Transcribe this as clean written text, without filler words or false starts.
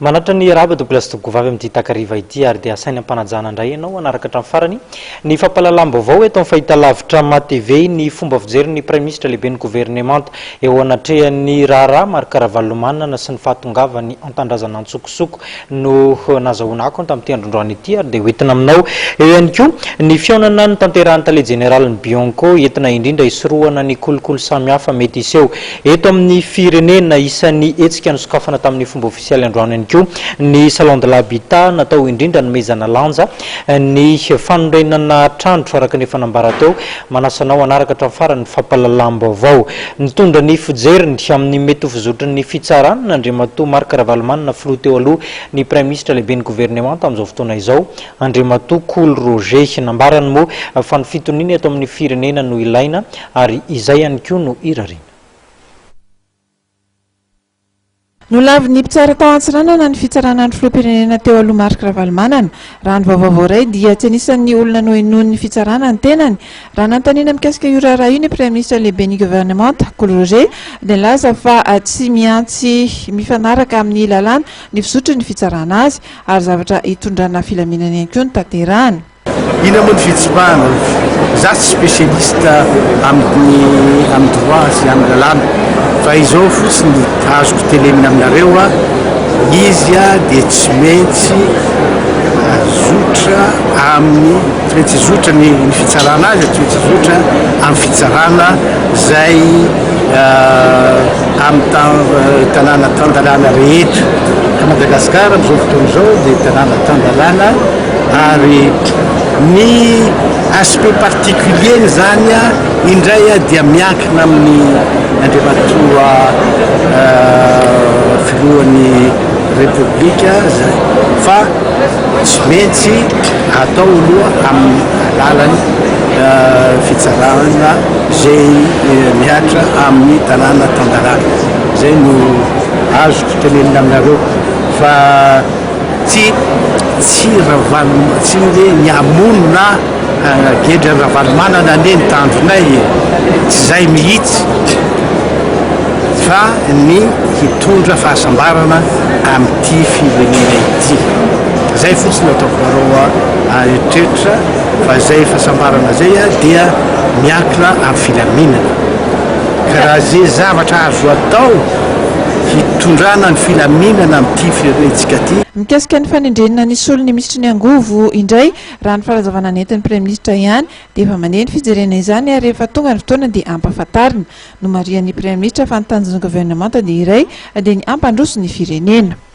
manatra ny raba doblasitoko vavy amin'ity takariva ity ary dia asainy ampanajana indray ianao anaraka hatramin'ny farany ny fampalalam-baovao eto amin'ny fahitalavitra ma-tv ny fomba fijeriny prime ministre lehibe ny gouvernemanta eo anatrehan'ny raharaha marikaravallomanana sy ny fahatongavany antandrazana antsokosoko no nazahoanako tamin'ity androndroany ity ary dia hoentina aminao eo ihany koa ny fionana ny tanterahan'ny tale général ny Bianco entina indrindra isorohana ny kolokolo samihafa mety iseho eto amin'ny firenena isan'ny etsika nisokafana tamin'ny fomba ofisialy androany ny salon de l'habitat natao indrindra nomezana lanja ny fanorenana trandro araka ny fanambara teo manasanao anaraka hatramin'ny farany fampalalam-baovao nitondra ny fijeriny amin'ny mety ho fizotriny fitsarana n'Andriamatoa Marc Ravalomanana filoha teo aloha ny prime ministre lehibe ny gouvernemanta amin'izao fotoana izao Andriamatoa Cool Roger nambarany moa fa ny fitoniny ato amin'ny firenena no ilaina ary izay ihany koa no irarina. Nolavy ny mpitsara tao Antsiranana ny fitsarana ny filoham-pirenena teo aloha Marc Ravalomanana raha ny vaovao iray dia tsy anisan'ny olona nohenohon'ny fitsarana ny tenany raha nanontaniana mikasika io raharaha io ny prime ministre lehibe ny gouvernemanta Cool Roger dia nilaza fa tsy miantsy mifanaraka amin'ny lalàna ny fizotry ny fitsarana azy ary zavatra hitondrana filaminana ihany koa ny tanterahany. Ina moa ny fitsipahana za tsy spécialiste amin'ny droit sy amin'ny lalàna fa izao fotsiny azoko telemina aminareo izy dia tsy maintsy zotra amin'ny tsy maintsy zotra ny fitsarana azy tsy maintsy zotra amin'ny fitsarana zay amin'ny tanàna tan-dalàna rehetra Madagasikara amin'izao fotoana izao dia tanàna tan-dalàna ary ny aspect particulier zany indray dia miankina amin'ny Andriamatoa filohan'ny Republika fa tsy maintsy atao aloha amin'ny alalany fitsarana zay mihatra amin'ny tanàna tan-dalàna zay no azoko tenenina aminareo fa tsy hoe niamonina gedra Ravalomanana ane ny tandronay tsy zay mihitsy fa ny hitondra fahasambarana amin'ity firenena ity zay fotsiny ataoko nareo eritreretra fa zay fahasambarana zay dia miankina amin'ny filaminana karaha zay zavatra azo atao hitondrana ny filaminana amin'ity firenentsika ty. Mikasika ny fanendrenana ny solony misitry ny angovo indray raha ny falazavana nentin'ny prime ministre ihany dia efa mandeha ny fijerena izany ary rehefa tonga ny fotoana dia ampahafantarina no marian'ny prime ministre fa ny tanjon'ny gouvernemanta dia iray dia ny ampandroso ny firenena.